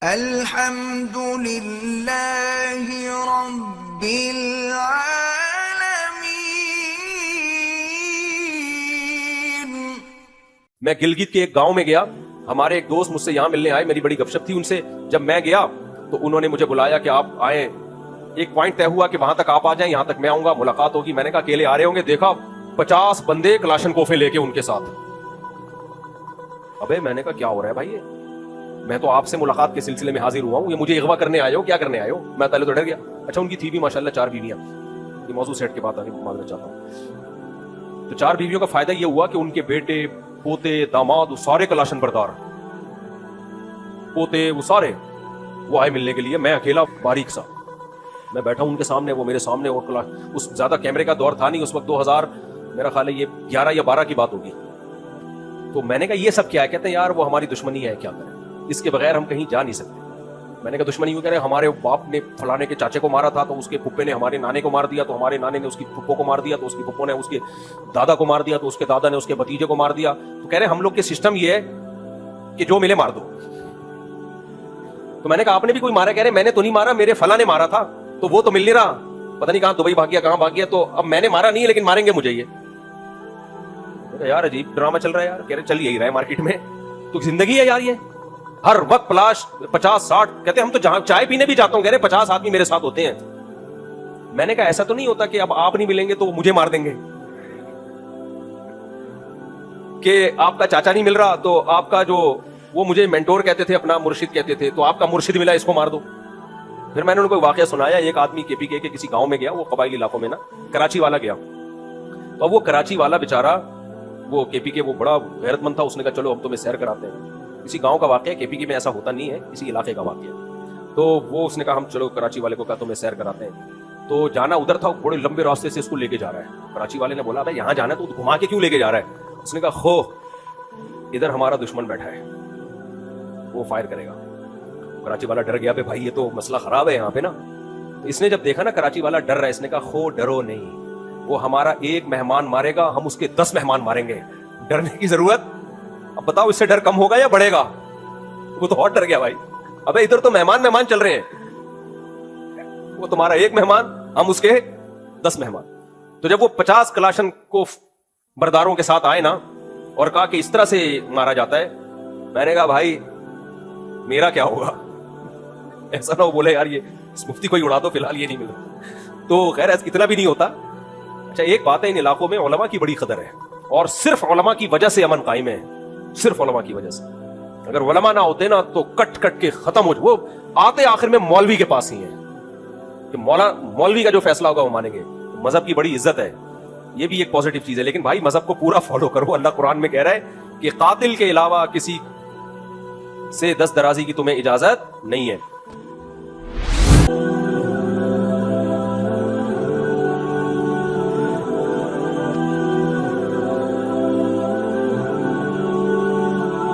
الحمد للہ رب العالمین۔ میں گلگت کے ایک گاؤں میں گیا، ہمارے ایک دوست مجھ سے یہاں ملنے آئے، میری بڑی گپ شپ تھی ان سے۔ جب میں گیا تو انہوں نے مجھے بلایا کہ آپ آئیں، ایک پوائنٹ طے ہوا کہ وہاں تک آپ آ جائیں، یہاں تک میں آؤں گا، ملاقات ہوگی۔ میں نے کہا اکیلے آ رہے ہوں گے؟ دیکھا 50 بندے کلاشن کوفے لے کے ان کے ساتھ۔ ابے میں نے کہا کیا ہو رہا ہے بھائی، میں تو آپ سے ملاقات کے سلسلے میں حاضر ہوا ہوں، یہ مجھے اغوا کرنے آئے ہو، کیا کرنے آئے ہو؟ میں پہلے تو ڈر گیا۔ اچھا ان کی تھی بھی ماشاءاللہ 4 بیویاں، یہ موضوع سیٹ کے بعد آگے معلومات چاہتا ہوں۔ تو 4 بیویوں کا فائدہ یہ ہوا کہ ان کے بیٹے پوتے داماد وہ سارے کلاشن بردار، پوتے وہ سارے وہ آئے ملنے کے لیے۔ میں اکیلا باریک سا، میں بیٹھا ہوں ان کے سامنے، وہ میرے سامنے، اور اس زیادہ کیمرے کا دور تھا نہیں اس وقت، 2000 میرا خیال ہے یہ 11 یا 12 کی بات ہوگی۔ تو میں نے کہا یہ سب کیا ہے؟ کہتے ہیں یار وہ ہماری دشمنی ہے، کیا کریں، اس کے بغیر ہم کہیں جا نہیں سکتے۔ میں نے کہا دشمنی کیوں کہہ رہے ہیں؟ ہمارے باپ نے فلانے کے چاچے کو مارا تھا تو اس کے پھپھے نے ہمارے نانے کو مار دیا، تو ہمارے نانے نے اس کی پھپھو کو مار دیا، تو اس کی پھپھو نے اس کے دادا کو مار دیا، تو اس کے دادا نے اس کے بھتیجے کو مار دیا۔ تو کہہ رہے ہیں ہم لوگ کے سسٹم یہ ہے کہ جو ملے مار دو۔ تو میں نے کہا آپ نے بھی کوئی مارا؟ کہہ رہے میں نے تو نہیں مارا، میرے فلاں نے مارا تھا، تو وہ تو مل نہیں رہا، پتہ نہیں کہاں دبئی بھاگ گیا، کہاں بھاگ گیا، تو اب میں نے مارا نہیں ہے لیکن ماریں گے مجھے یہ۔ یار عجیب ڈرامہ چل رہا ہے یار۔ کہہ رہے چل یہی رہا ہے مارکیٹ میں، تو زندگی ہے یار یہ، ہر وقت پلاش 50-60۔ کہتے ہم تو جہاں چائے پینے بھی جاتا ہوں، کہہ رہے 50 آدمی میرے ساتھ ہوتے ہیں۔ میں نے کہا ایسا تو نہیں ہوتا کہ اب آپ نہیں ملیں گے تو وہ مجھے مار دیں گے، کہ آپ کا چاچا نہیں مل رہا تو آپ کا جو وہ مجھے مینٹور کہتے تھے، اپنا مرشد کہتے تھے، تو آپ کا مرشد ملا اس کو مار دو۔ پھر میں نے ان کو واقعہ سنایا، ایک آدمی کے پی کے کسی گاؤں میں گیا، وہ قبائلی علاقوں میں نا، کراچی والا گیا، تو وہ کراچی والا بیچارہ، وہ کے پی کے وہ بڑا غیرت مند تھا، اس نے کہا چلو ہم تمہیں سیر کراتے ہیں۔ کسی گاؤں کا واقعہ، کے پی کے میں ایسا ہوتا نہیں ہے، کسی علاقے کا واقعہ۔ تو وہ اس نے کہا ہم چلو کراچی والے کو کہا تمہیں سیر کراتے ہیں۔ تو جانا ادھر تھا، بڑے لمبے راستے سے اس کو لے کے جا رہا ہے۔ کراچی والے نے بولا بھائی یہاں جانا ہے تو گھما کے کیوں لے کے جا رہا ہے؟ اس نے کہا خو ادھر ہمارا دشمن بیٹھا ہے، وہ فائر کرے گا۔ کراچی والا ڈر گیا، بھائی یہ تو مسئلہ خراب ہے یہاں پہ نا۔ تو اس نے جب دیکھا نا کراچی والا ڈر رہا ہے، اس نے کہا خو ڈرو نہیں، وہ ہمارا ایک مہمان مارے گا، ہم اس کے 10 مہمان ماریں گے، ڈرنے کی ضرورت۔ اب بتاؤ اس سے ڈر کم ہوگا یا بڑھے گا؟ وہ تو اور ڈر گیا بھائی، ابے ادھر تو مہمان چل رہے ہیں، وہ تمہارا ایک مہمان، ہم اس کے 10 مہمان۔ تو جب وہ 50 کلاشن کو برداروں کے ساتھ آئے نا اور کہا کہ اس طرح سے مارا جاتا ہے، میں نے کہا بھائی میرا کیا ہوگا؟ ایسا نہ ہو بولے یار یہ اس مفتی کو ہی اڑا دو، فی الحال یہ نہیں ملا۔ تو خیر اتنا بھی نہیں ہوتا۔ اچھا ایک بات ہے، ان علاقوں میں علماء کی بڑی قدر ہے، اور صرف علماء کی وجہ سے امن قائم ہے، صرف علماء کی وجہ سے۔ اگر علماء نہ ہوتے نا تو کٹ کے ختم ہو، وہ آتے آخر میں مولوی کے پاس ہی ہیں کہ مولوی کا جو فیصلہ ہوگا وہ مانیں گے۔ مذہب کی بڑی عزت ہے، یہ بھی ایک پازیٹیو چیز ہے، لیکن بھائی مذہب کو پورا فالو کرو۔ اللہ قرآن میں کہہ رہا ہے کہ قاتل کے علاوہ کسی سے دست درازی کی تمہیں اجازت نہیں ہے۔